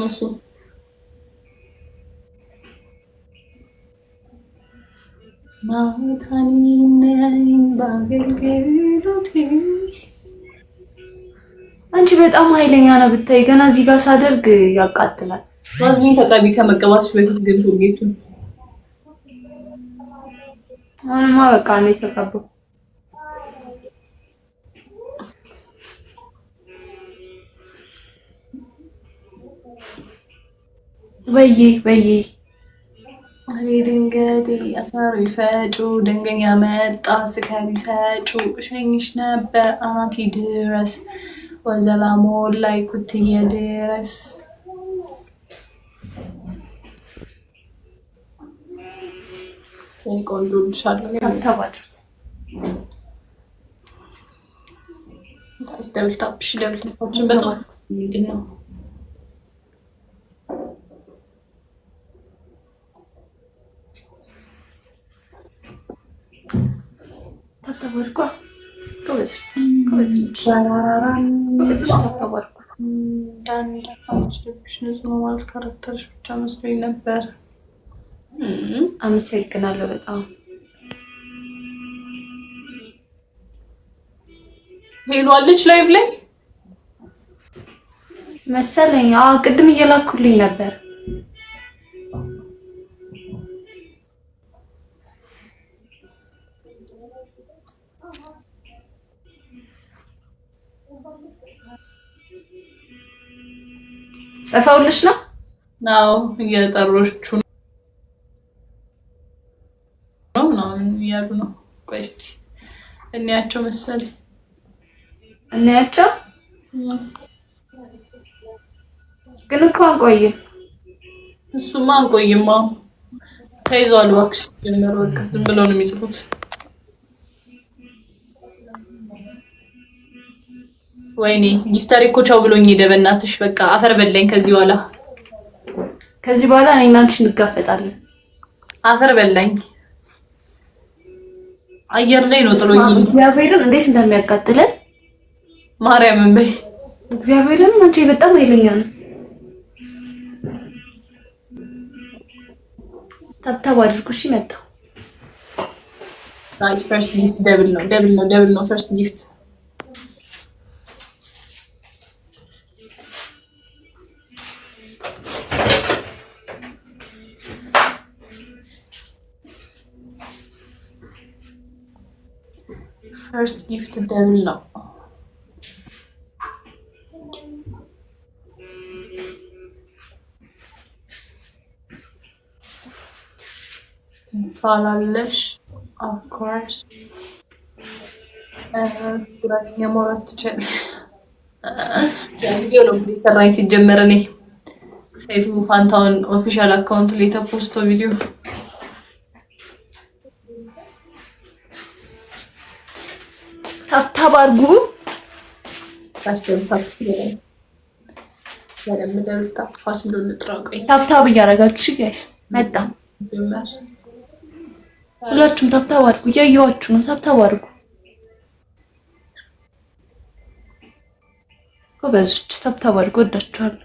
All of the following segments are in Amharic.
እሺ አንቺ በጣም ኃይለኛ ነው ብታይ፣ ገና እዚህ ጋር ሳደርግ ያቃጥላል። ማዝሊን ተቀቢ ከመቀባትሽ በፊት ግን ጌቱን አሁንማ በቃ ነው የተቀባው። በይ ድንገት አሳሪ ፈጩ ድንገኛ መጣ ስካሪ ሰጩ ሸኝሽ ነበር አናቲ ድረስ ወዘላሞ ላይ ኩትዬ ድረስ ቆንጆ ልሻለሁ ታባጭ ደብል ታፕሽ በጣም ምንድን ነው ታባርኳ ኮበዝ ታባርኳ ዳንዳ ካንቺ ነው ማለት ካራክተርሽ ብቻ መስሎኝ ነበር። አመሰግናለሁ በጣም ሄሏለች ላይቭ ላይ መሰለኝ። ቅድም እየላኩልኝ ነበር። ጽፈውልሽ ነው? ናው እየጠሮቹ ነው ያሉ ነው። ቆይ እስኪ እንያቸው መሰለኝ እንያቸው። ግን እኮ አንቆይም። እሱማ አንቆይም። ተይዟል እባክሽ። ጀመረ በቃ ዝም ብለው ነው የሚጽፉት። ወይኔ ጊፍታሪ እኮ ቻው ብሎኝ ሄደ። በእናትሽ በቃ አፈር በላኝ። ከዚህ በኋላ እኔና አንቺ እንጋፈጣለን። አፈር በላኝ። አየር ላይ ነው ጥሎኝ። እግዚአብሔርን እንዴት እንደሚያቃጥለን ማርያምን በይ። እግዚአብሔርን አንቺ በጣም ኃይለኛ ነው። ታብታብ አድርጉ። እሺ መጣሁ። ናይስ ፈርስት ጊፍት ደብል ነው ፈርስት ጊፍት ፈርስት ጊፍት ደብል ነው። ፋላለሽ ኦፍ ኮርስ ጉራኛ ማውራት ትችላለሽ። ቪዲዮ ነው እንግዲህ ሰራኝ ሲጀመር እኔ ሰይፉ ፋንታውን ኦፊሻል አካውንት ላይ ተፖስቶ ቪዲዮ ታብታብ አድርጉ። ታብታብ እያደረጋችሁ ጋይስ መጣ። ሁላችሁም ታብታብ አድርጉ። እያየኋችሁ ነው። ታብታብ አድርጉ ጎበዞች። ታብታብ አድርጉ። ወዳችኋለሁ።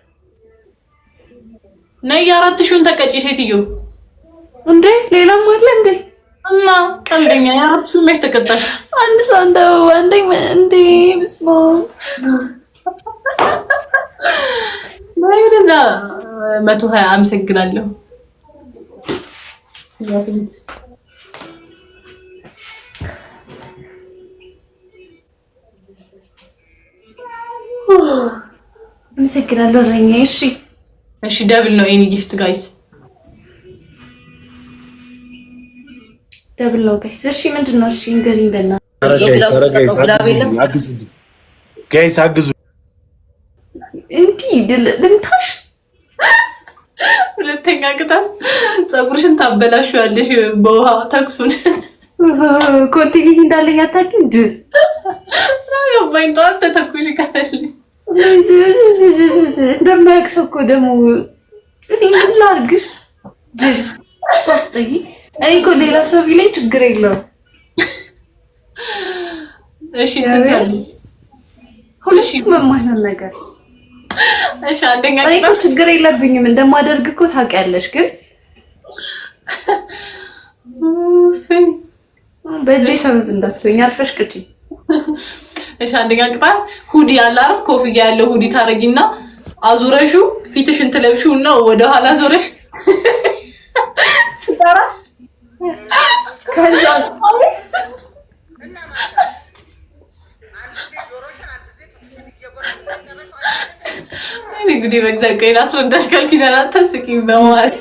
ነይ 4000ን ተቀጪ ሴትዮ። እንዴ ሌላም አለ እንዴ? እና ቀልደኛ 4000 መች ተቀጣሽ? አንድ ሰው እንደው እንዴ ብስማ ማይ ወደዛ 120 አመሰግናለሁ። አመሰግናለሁ ረኛ። እሺ ደብል ነው ኤኒ ጊፍት ጋይስ፣ ደብል ነው ጋይስ። እሺ ምንድነው? እሺ እንገሪኝ በእና ጋይስ አግዙ። እንዲህ ልምታሽ። ሁለተኛ ቅጣት ፀጉርሽን ታበላሽዋለሽ በውሃ ተኩሱን። ኮንቲኒቲ እንዳለኝ አታውቂም እንዴ? ያባኝ ጠዋት ተተኩሽ ካለሽ እንደማያውቅ ሰው እኮ ደግሞ እኔ ምን ላድርግሽ? ጅል ታስጠይ። እኔ እኮ ሌላ ሰው ቢለኝ ችግር የለውም። እሺ ትታል ሁለቱም የማይሆን ነገር እሺ አንደኛ እኔ እኮ ችግር የለብኝም እንደማደርግ እኮ ታውቂያለሽ፣ ግን በእጄ ሰበብ እንዳትሆኝ አርፈሽ ቅጪ። እሺ አንደኛ ቅጣት ሁዲ ያለ አይደል? ኮፍያ ያለው ሁዲ ታረጊና አዙረሹ ፊትሽን ትለብሺውና ወደ ኋላ ዞረሽ ስታራ ከዛ እኔ እንግዲህ በእግዚአብሔር ላስረዳሽ ካልኪዳና ተስቂኝ በማለት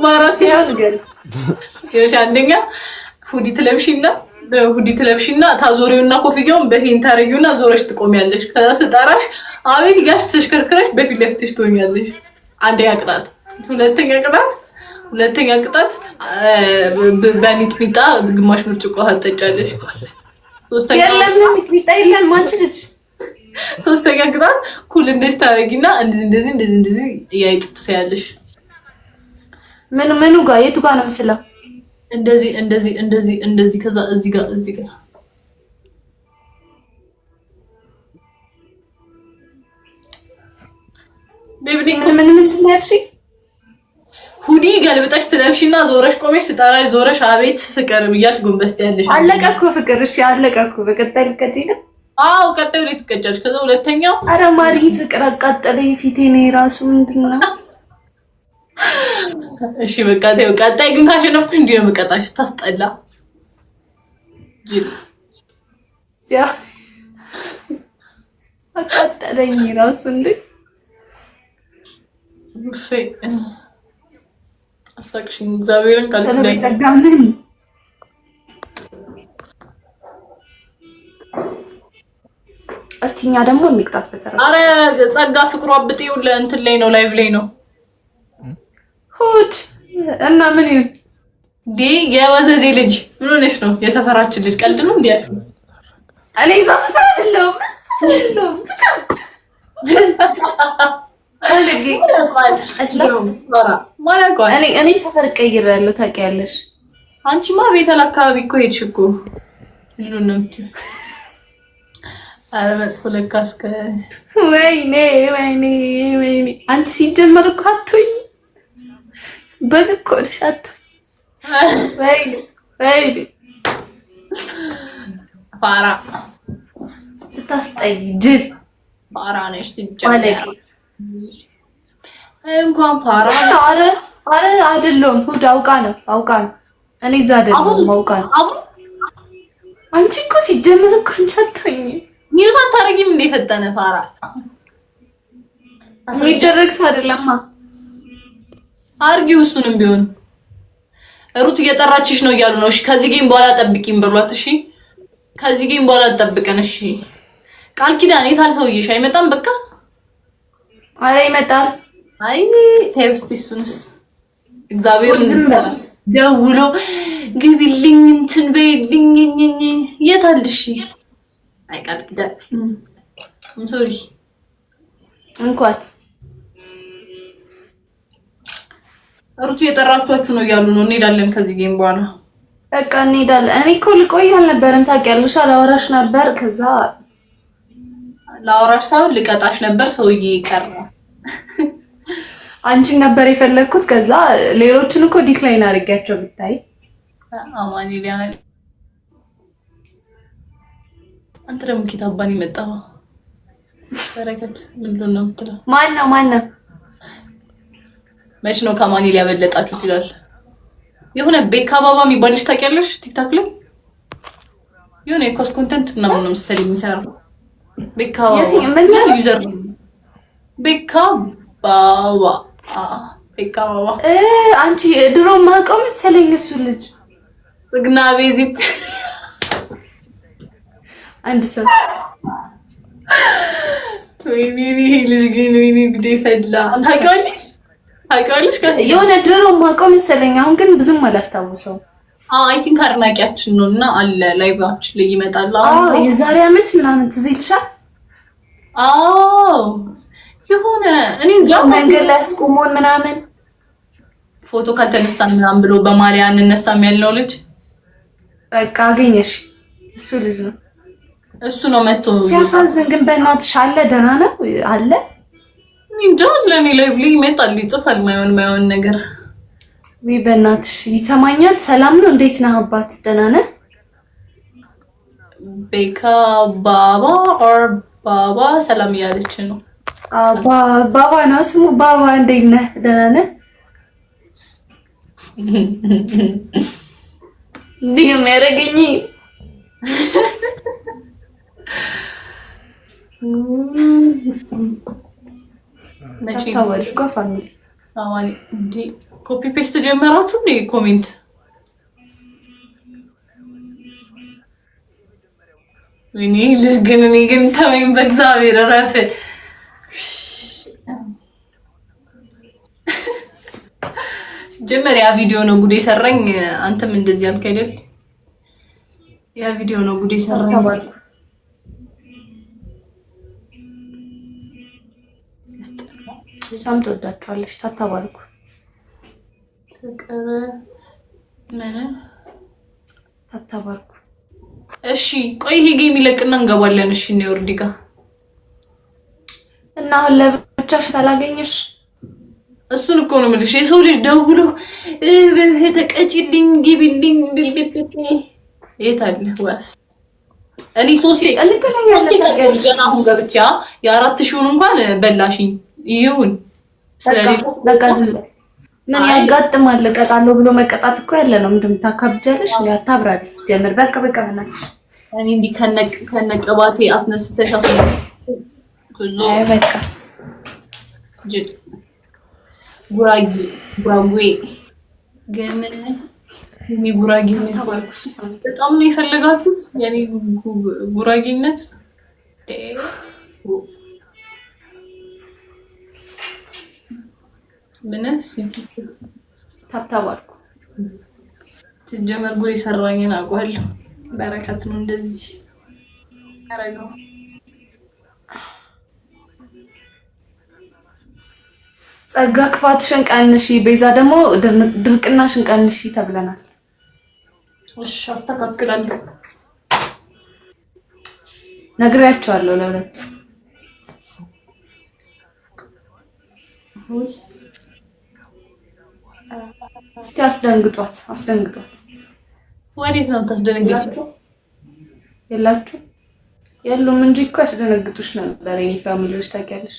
ማራሲ ሲያልገል አንደኛ ሁዲ ትለብሺና ታዞሪውና ኮፍያውን በፊት ታረጊውና ዞረሽ ትቆሚያለሽ። ከዛ ስጠራሽ አቤት ጋሽ ተሽከርከረሽ በፊት ለፊትሽ ትሆኛለሽ። አንደኛ ቅጣት። ሁለተኛ ቅጣት በሚጥሚጣ ግማሽ ብርጭቆ ታጠጫለሽ። ሶስተኛ ቅጣት ኩል እንደዚህ ታረጊና እንደዚህ እያይጥጥ ትያለሽ። ምኑ ጋር የቱ ጋር ነው ምስለው? እንደዚህ ከዛ እዚህ ጋር ምን ትያለሽ? ሁዲ ገልብጠሽ ትለብሺና ዞረሽ ቆመሽ ስጠራሽ ዞረሽ አቤት ፍቅር ብያለሽ ጎንበስ ትያለሽ። አለቀ እኮ ፍቅር። እሺ አለቀ እኮ። በቀጣይ ልትቀጪ ነው? አዎ ቀጣዩ ላይ ትቀጫለሽ። ከዛ ሁለተኛው ኧረ ማሪ ፍቅር አቃጠለኝ ፊቴ ነው ራሱ ምንድነው? እሺ በቃ ተይው። ቀጣይ ግን ካሸነፍኩሽ እንዴ ነው የምቀጣሽ? ታስጠላ ጅል ያ አቃጠለኝ ራሱ እንዴ አሳቅሽኝ። እግዚአብሔርን ካልተለይ ተጋምን እስቲኛ ደግሞ እንቅጣት በተራ። አረ ጸጋ ፍቅሯ ብጤው ለእንትን ላይ ነው ላይቭ ላይ ነው ሁድ እና ምን ይሁን ዲ የወዘዜ ልጅ ምን ሆነሽ ነው? የሰፈራችን ልጅ ቀልድ ነው እንዴ? እኔ እዛ ሰፈር አይደለሁም። እኔ ሰፈር ቀይሬያለሁ ታውቂያለሽ። አንቺማ ቤተል አካባቢ እኮ ሄድሽ እኮ ሁሉን ነው የምትይው። ኧረ መጥፎ ለካስ ወይኔ አንቺ ሲጀመር እኮ አትሆኝ በግኮልሽ አትሆኝ። ወይኔ ፋራ ስታስጠይ ጅል ፋራ ነሽ ትጀምር እንኳን ፓራ አረ አይደለም። ሁድ አውቃ ነው። እኔ እዛ አይደለም አውቃ ነው። አንቺ እኮ ሲጀመር እኮ አንቺ አትሆኝ ኒውስ አታረጊም እንደ ፈጠነ ፋራ የሚደረግ ሰው አይደለማ። አርጊው እሱንም ቢሆን ሩት እየጠራችሽ ነው እያሉ ነው። እሺ ከዚህ ጌም በኋላ ጠብቂኝ ብሏት። እሺ ከዚህ ጌም በኋላ ጠብቀን። እሺ ቃል ኪዳን የታል ሰውዬሽ? አይመጣም በቃ አረ ይመጣል። አይ ተይውስቲ እሱንስ እግዚአብሔር ዝምበት ደውሎ ግቢልኝ እንትን በይልኝ የታል? እሺ አይ ቃል ኪዳን ሶሪ እንኳን ሩት እየጠራችኋችሁ ነው እያሉ ነው። እንሄዳለን ከዚህ ጌም በኋላ በቃ እንሄዳለን። እኔ እኮ ልቆይ አልነበረም ታውቂያለሽ። ላወራሽ ነበር። ከዛ ላወራሽ ሳይሆን ልቀጣሽ ነበር። ሰውዬ ቀረ። አንቺን ነበር የፈለግኩት። ከዛ ሌሎችን እኮ ዲክላይን አድርጌያቸው ብታይ አማኒ ሊያ አንተ ደግሞ ኪታባን ይመጣው በረከት ምንድን ነው የምትለው? ማን ነው መች ነው ከማኒ ሊያበለጣችሁት ይላል። የሆነ ቤካ ባባ የሚባል ልጅ ታውቂያለሽ? ቲክታክ ላይ የሆነ የኮስ ኮንተንት ምናምን ነው መሰለኝ የሚሰራው። ቤካ ባባ ዩዘር ቤካ ባባ ቤካ ባባ አንቺ ድሮ ማውቀው መሰለኝ እሱ ልጅ ጽግና ቤዚት አንድ ሰው ወይኔ ልጅ ግን ወይኔ ጉዴ ፈላ። ታውቂዋለሽ? የሆነ ድሮ ማውቀው መሰለኝ። አሁን ግን ብዙም አላስታውሰው። አይ ቲንክ አድናቂያችን ነው እና አለ ላይቫችን ላይ ይመጣል። የዛሬ አመት ምናምን ትዝ ይልሻል? የሆነ እኔ መንገድ ላይ አስቆሞን ምናምን ፎቶ ካልተነሳን ምናምን ብሎ በማሊያ እንነሳም ያልነው ልጅ በቃ አገኘሽ። እሱ ልጅ ነው እሱ ነው መጥቶ ሲያሳዝን። ግን በእናትሽ አለ ደህና ነው አለ እንጃ ለኔ ላይ ብሊ ይመጣል ይጽፋል ማይሆን ነገር ወይ በእናትሽ ይሰማኛል። ሰላም ነው እንዴት ነህ አባት ደህና ነህ? ቤካ ባባ ኦር ባባ ሰላም ያለች ነው። ባባ ነው ስሙ። ባባ እንዴት ነህ ደህና ነህ? እንዲህ የሚያደርገኝ ታወልኩ ፋሚሊ አዋኒ እንዴ ኮፒ ፔስት ጀመራችሁ እንዴ? ኮሜንት እኔ ግን ተወይም በእግዚአብሔር ረፍ ጀመር ያ ቪዲዮ ነው ጉዴ ሰራኝ። አንተም እንደዚህ አልክ አይደል? ያ ቪዲዮ ነው ጉዴ ሰራኝ ተባልኩ። እሷም ትወዳቸዋለች ታታባልኩ ፍቅር ምን ታታባልኩ። እሺ ቆይ ይሄ ጌም ይለቅና እንገባለን። እሺ ነው ወርዲጋ እና አሁን ለብቻሽ ታላገኘሽ እሱን እኮ ነው የምልሽ። የሰው ልጅ ደውሎ ተቀጪልኝ ግቢልኝ ቢልቢት የት አለ ወፍ እኔ ሶስቴ ተቀጭ ገና አሁን ገብቻ የ4000ውን እንኳን በላሽኝ ይሁን ስለዚህ በቃ ዝም ምን ያጋጥማል? እቀጣለሁ ብሎ መቀጣት እኮ ያለ ነው። ምንድን ታካብጃለሽ? ያታብራሪስ ጀምር በቃ በእናትሽ እኔ እንዲ ከነቀባቴ አስነስተሽ አይ በቃ ጉራጌ ግን እኔ ጉራጌነት በጣም ነው የፈለጋችሁት የኔ ጉራጌነት ምን ታታባልኩ ትጀመር ጉሪ ሰራኝና አቋል በረከት ነው እንደዚህ አረጋው ጸጋ ክፋትሽን ቀንሺ፣ ቤዛ ደግሞ ድርቅናሽን ቀንሺ ተብለናል። እሺ አስተካክላለሁ። ነግሬያቸዋለሁ ለሁለት እስቲ አስደንግጧት። ወዴት ነው ታስደነግጡ? የላችሁ የሉም እንጂ እኮ ያስደነግጡሽ ነበር የኔ ፋሚሊዎች ታውቂያለሽ።